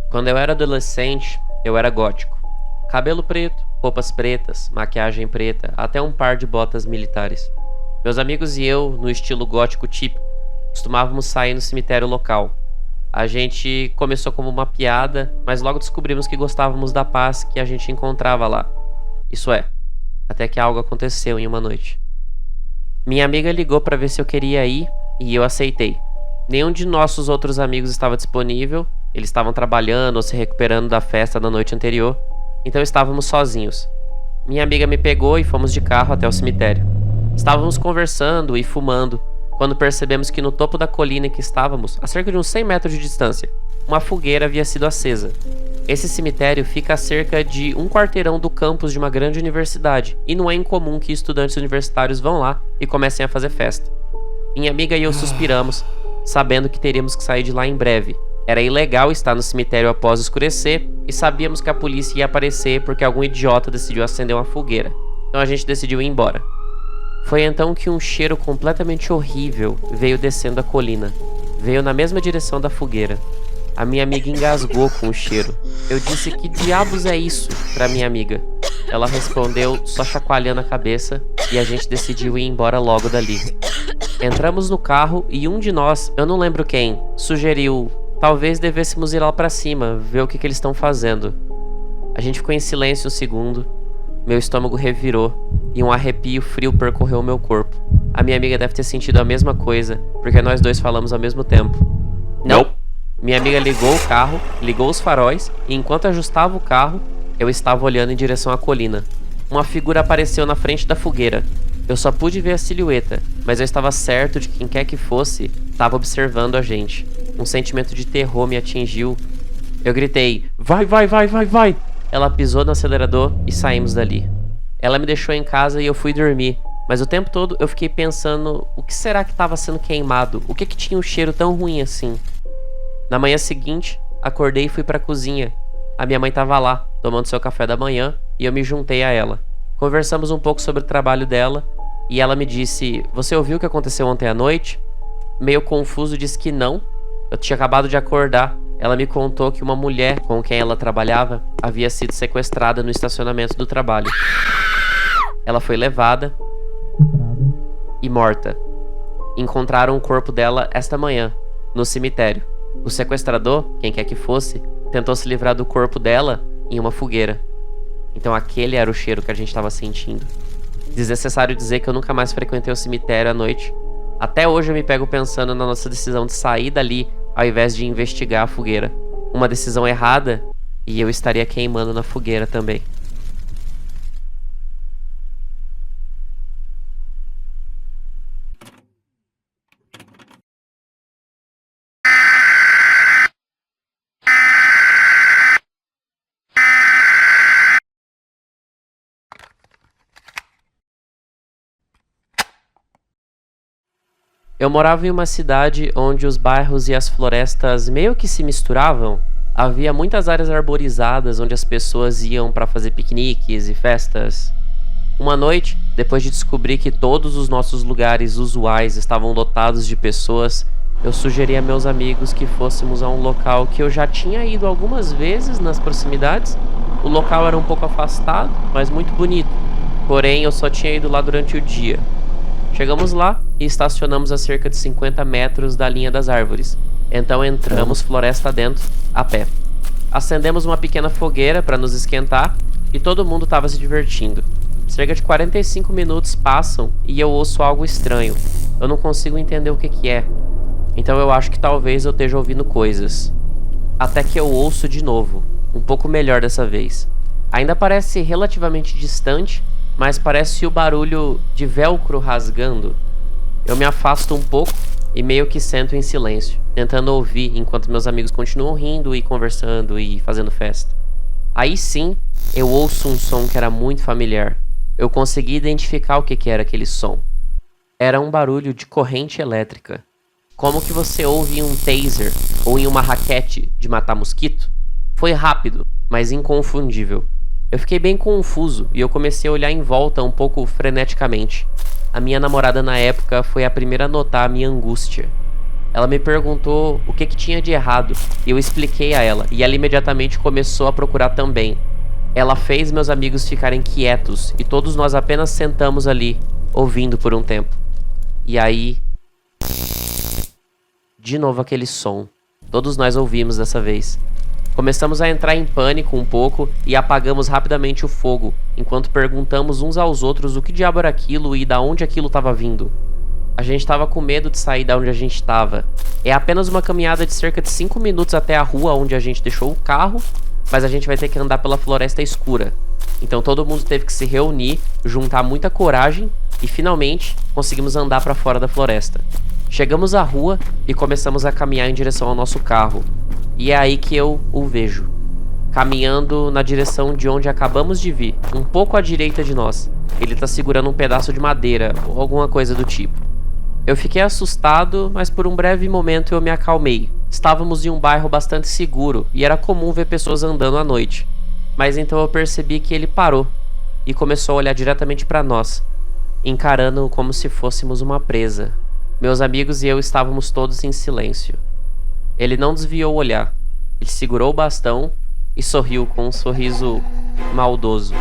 Quando eu era adolescente, eu era gótico. Cabelo preto, roupas pretas, maquiagem preta, até um par de botas militares. Meus amigos e eu, no estilo gótico típico, costumávamos sair no cemitério local. A gente começou como uma piada, mas logo descobrimos que gostávamos da paz que a gente encontrava lá. Isso é, até que algo aconteceu em uma noite. Minha amiga ligou para ver se eu queria ir e eu aceitei. Nenhum de nossos outros amigos estava disponível, eles estavam trabalhando ou se recuperando da festa da noite anterior, então estávamos sozinhos. Minha amiga me pegou e fomos de carro até o cemitério. Estávamos conversando e fumando, quando percebemos que no topo da colina em que estávamos, a cerca de uns 100 metros de distância, uma fogueira havia sido acesa. Esse cemitério fica a cerca de um quarteirão do campus de uma grande universidade, e não é incomum que estudantes universitários vão lá e comecem a fazer festa. Minha amiga e eu suspiramos, sabendo que teríamos que sair de lá em breve. Era ilegal estar no cemitério após escurecer, e sabíamos que a polícia ia aparecer porque algum idiota decidiu acender uma fogueira. Então a gente decidiu ir embora. Foi então que um cheiro completamente horrível veio descendo a colina. Veio na mesma direção da fogueira. A minha amiga engasgou com o cheiro. Eu disse: "Que diabos é isso?" para minha amiga. Ela respondeu só chacoalhando a cabeça, e a gente decidiu ir embora logo dali. Entramos no carro e um de nós, eu não lembro quem, sugeriu: talvez devêssemos ir lá pra cima, ver o que eles estão fazendo. A gente ficou em silêncio um segundo. Meu estômago revirou e um arrepio frio percorreu o meu corpo. A minha amiga deve ter sentido a mesma coisa, porque nós dois falamos ao mesmo tempo. Não! Minha amiga ligou o carro, ligou os faróis, e enquanto ajustava o carro, eu estava olhando em direção à colina. Uma figura apareceu na frente da fogueira. Eu só pude ver a silhueta, mas eu estava certo de que quem quer que fosse estava observando a gente. Um sentimento de terror me atingiu. Eu gritei: "Vai, vai, vai, vai, vai!" Ela pisou no acelerador e saímos dali. Ela me deixou em casa e eu fui dormir, mas o tempo todo eu fiquei pensando: o que será que estava sendo queimado? O que tinha um cheiro tão ruim assim? Na manhã seguinte, acordei e fui para a cozinha. A minha mãe estava lá, tomando seu café da manhã, e eu me juntei a ela. Conversamos um pouco sobre o trabalho dela, e ela me disse: "Você ouviu o que aconteceu ontem à noite?" Meio confuso, disse que não. Eu tinha acabado de acordar. Ela me contou que uma mulher com quem ela trabalhava havia sido sequestrada no estacionamento do trabalho. Ela foi levada e morta. Encontraram o corpo dela esta manhã, no cemitério. O sequestrador, quem quer que fosse, tentou se livrar do corpo dela em uma fogueira. Então aquele era o cheiro que a gente estava sentindo. Desnecessário dizer que eu nunca mais frequentei o cemitério à noite. Até hoje eu me pego pensando na nossa decisão de sair dali ao invés de investigar a fogueira. Uma decisão errada, e eu estaria queimando na fogueira também. Eu morava em uma cidade onde os bairros e as florestas meio que se misturavam. Havia muitas áreas arborizadas onde as pessoas iam para fazer piqueniques e festas. Uma noite, depois de descobrir que todos os nossos lugares usuais estavam lotados de pessoas, eu sugeri a meus amigos que fôssemos a um local que eu já tinha ido algumas vezes nas proximidades. O local era um pouco afastado, mas muito bonito. Porém, eu só tinha ido lá durante o dia. Chegamos lá e estacionamos a cerca de 50 metros da linha das árvores. Então entramos floresta dentro, a pé. Acendemos uma pequena fogueira para nos esquentar e todo mundo estava se divertindo. Cerca de 45 minutos passam e eu ouço algo estranho. Eu não consigo entender o que é. Então eu acho que talvez eu esteja ouvindo coisas. Até que eu ouço de novo, um pouco melhor dessa vez. Ainda parece relativamente distante, mas parece o barulho de velcro rasgando. Eu me afasto um pouco e meio que sento em silêncio, tentando ouvir enquanto meus amigos continuam rindo e conversando e fazendo festa. Aí sim, eu ouço um som que era muito familiar. Eu consegui identificar o que era aquele som. Era um barulho de corrente elétrica. Como que você ouve em um taser ou em uma raquete de matar mosquito? Foi rápido, mas inconfundível. Eu fiquei bem confuso e eu comecei a olhar em volta um pouco freneticamente. A minha namorada na época foi a primeira a notar a minha angústia. Ela me perguntou o que tinha de errado e eu expliquei a ela, e ela imediatamente começou a procurar também. Ela fez meus amigos ficarem quietos e todos nós apenas sentamos ali, ouvindo por um tempo. E aí... de novo aquele som. Todos nós ouvimos dessa vez. Começamos a entrar em pânico um pouco e apagamos rapidamente o fogo, enquanto perguntamos uns aos outros o que diabo era aquilo e da onde aquilo estava vindo. A gente estava com medo de sair da onde a gente estava. É apenas uma caminhada de cerca de 5 minutos até a rua onde a gente deixou o carro, mas a gente vai ter que andar pela floresta escura. Então todo mundo teve que se reunir, juntar muita coragem e finalmente conseguimos andar para fora da floresta. Chegamos à rua e começamos a caminhar em direção ao nosso carro. E é aí que eu o vejo, caminhando na direção de onde acabamos de vir, um pouco à direita de nós. Ele tá segurando um pedaço de madeira ou alguma coisa do tipo. Eu fiquei assustado, mas por um breve momento eu me acalmei. Estávamos em um bairro bastante seguro e era comum ver pessoas andando à noite. Mas então eu percebi que ele parou e começou a olhar diretamente para nós, encarando como se fôssemos uma presa. Meus amigos e eu estávamos todos em silêncio. Ele não desviou o olhar. Ele segurou o bastão e sorriu com um sorriso maldoso.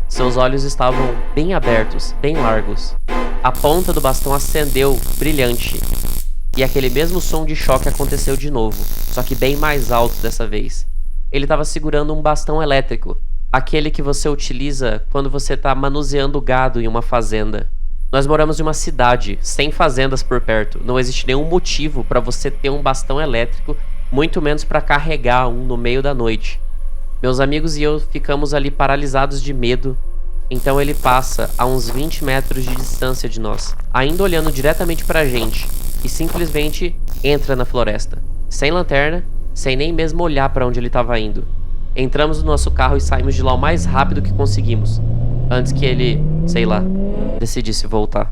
Seus olhos estavam bem abertos, bem largos. A ponta do bastão acendeu, brilhante. E aquele mesmo som de choque aconteceu de novo, só que bem mais alto dessa vez. Ele estava segurando um bastão elétrico, aquele que você utiliza quando você está manuseando gado em uma fazenda. Nós moramos em uma cidade, sem fazendas por perto. Não existe nenhum motivo para você ter um bastão elétrico, muito menos para carregar um no meio da noite. Meus amigos e eu ficamos ali paralisados de medo. Então ele passa a uns 20 metros de distância de nós, ainda olhando diretamente para a gente, e simplesmente entra na floresta, sem lanterna, sem nem mesmo olhar para onde ele estava indo. Entramos no nosso carro e saímos de lá o mais rápido que conseguimos, antes que ele, sei lá, decidisse voltar.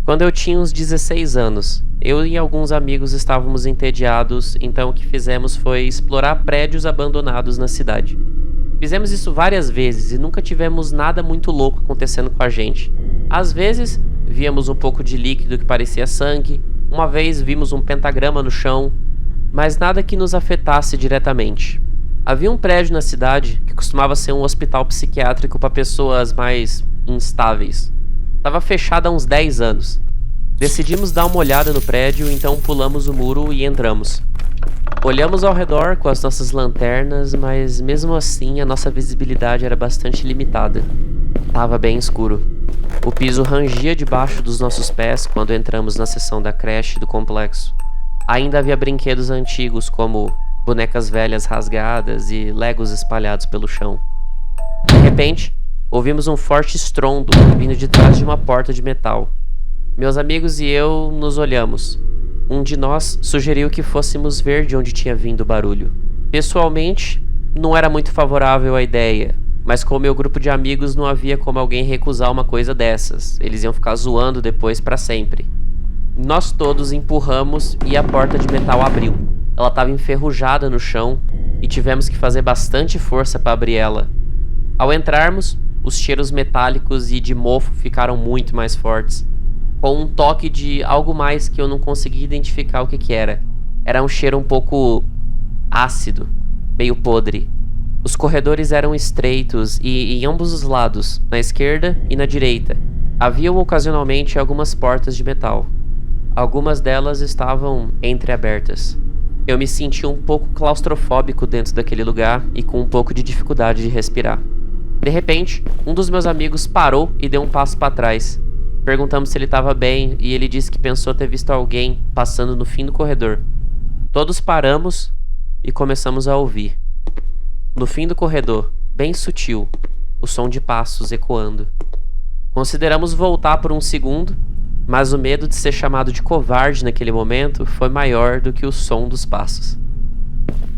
Quando eu tinha uns 16 anos, eu e alguns amigos estávamos entediados, então o que fizemos foi explorar prédios abandonados na cidade. Fizemos isso várias vezes e nunca tivemos nada muito louco acontecendo com a gente. Às vezes, víamos um pouco de líquido que parecia sangue, uma vez vimos um pentagrama no chão, mas nada que nos afetasse diretamente. Havia um prédio na cidade que costumava ser um hospital psiquiátrico para pessoas mais instáveis. Estava fechado há uns 10 anos. Decidimos dar uma olhada no prédio, então pulamos o muro e entramos. Olhamos ao redor com as nossas lanternas, mas mesmo assim a nossa visibilidade era bastante limitada. Estava bem escuro. O piso rangia debaixo dos nossos pés quando entramos na seção da creche do complexo. Ainda havia brinquedos antigos como bonecas velhas rasgadas e legos espalhados pelo chão. De repente, ouvimos um forte estrondo vindo de trás de uma porta de metal. Meus amigos e eu nos olhamos. Um de nós sugeriu que fôssemos ver de onde tinha vindo o barulho. Pessoalmente, não era muito favorável à ideia, mas com o meu grupo de amigos não havia como alguém recusar uma coisa dessas. Eles iam ficar zoando depois para sempre. Nós todos empurramos e a porta de metal abriu. Ela estava enferrujada no chão e tivemos que fazer bastante força para abrir ela. Ao entrarmos, os cheiros metálicos e de mofo ficaram muito mais fortes, com um toque de algo mais que eu não consegui identificar o que era. Era um cheiro um pouco ácido, meio podre. Os corredores eram estreitos e em ambos os lados, na esquerda e na direita, haviam ocasionalmente algumas portas de metal. Algumas delas estavam entreabertas. Eu me senti um pouco claustrofóbico dentro daquele lugar e com um pouco de dificuldade de respirar. De repente, um dos meus amigos parou e deu um passo para trás. Perguntamos se ele estava bem e ele disse que pensou ter visto alguém passando no fim do corredor. Todos paramos e começamos a ouvir. No fim do corredor, bem sutil, o som de passos ecoando. Consideramos voltar por um segundo, mas o medo de ser chamado de covarde naquele momento foi maior do que o som dos passos.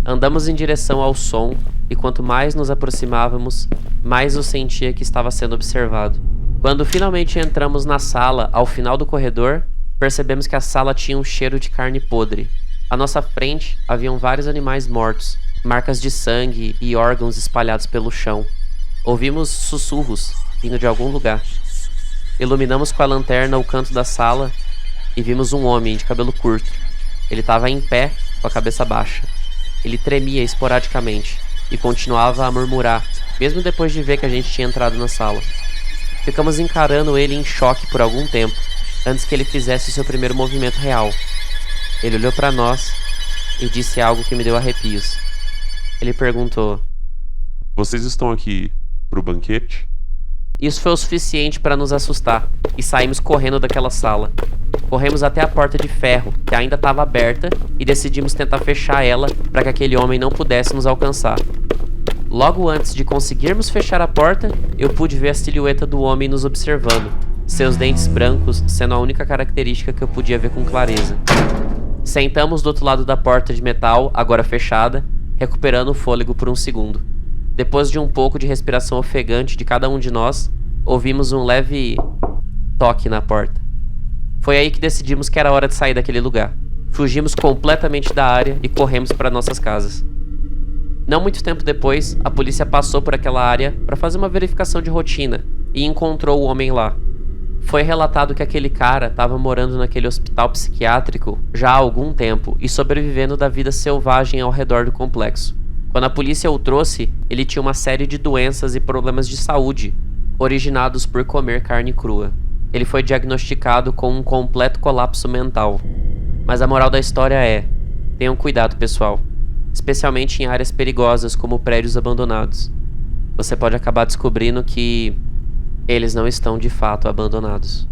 Andamos em direção ao som e quanto mais nos aproximávamos, mais eu sentia que estava sendo observado. Quando finalmente entramos na sala, ao final do corredor, percebemos que a sala tinha um cheiro de carne podre. À nossa frente, haviam vários animais mortos, marcas de sangue e órgãos espalhados pelo chão. Ouvimos sussurros vindo de algum lugar. Iluminamos com a lanterna o canto da sala e vimos um homem de cabelo curto. Ele estava em pé, com a cabeça baixa. Ele tremia esporadicamente e continuava a murmurar, mesmo depois de ver que a gente tinha entrado na sala. Ficamos encarando ele em choque por algum tempo, antes que ele fizesse seu primeiro movimento real. Ele olhou para nós e disse algo que me deu arrepios. Ele perguntou: Vocês estão aqui pro banquete? Isso foi o suficiente para nos assustar e saímos correndo daquela sala. Corremos até a porta de ferro, que ainda estava aberta, e decidimos tentar fechar ela para que aquele homem não pudesse nos alcançar. Logo antes de conseguirmos fechar a porta, eu pude ver a silhueta do homem nos observando, seus dentes brancos sendo a única característica que eu podia ver com clareza. Sentamos do outro lado da porta de metal, agora fechada, recuperando o fôlego por um segundo. Depois de um pouco de respiração ofegante de cada um de nós, ouvimos um leve toque na porta. Foi aí que decidimos que era hora de sair daquele lugar. Fugimos completamente da área e corremos para nossas casas. Não muito tempo depois, a polícia passou por aquela área para fazer uma verificação de rotina e encontrou o homem lá. Foi relatado que aquele cara estava morando naquele hospital psiquiátrico já há algum tempo e sobrevivendo da vida selvagem ao redor do complexo. Quando a polícia o trouxe, ele tinha uma série de doenças e problemas de saúde, originados por comer carne crua. Ele foi diagnosticado com um completo colapso mental. Mas a moral da história é: tenham cuidado, pessoal. Especialmente em áreas perigosas como prédios abandonados. Você pode acabar descobrindo que eles não estão de fato abandonados.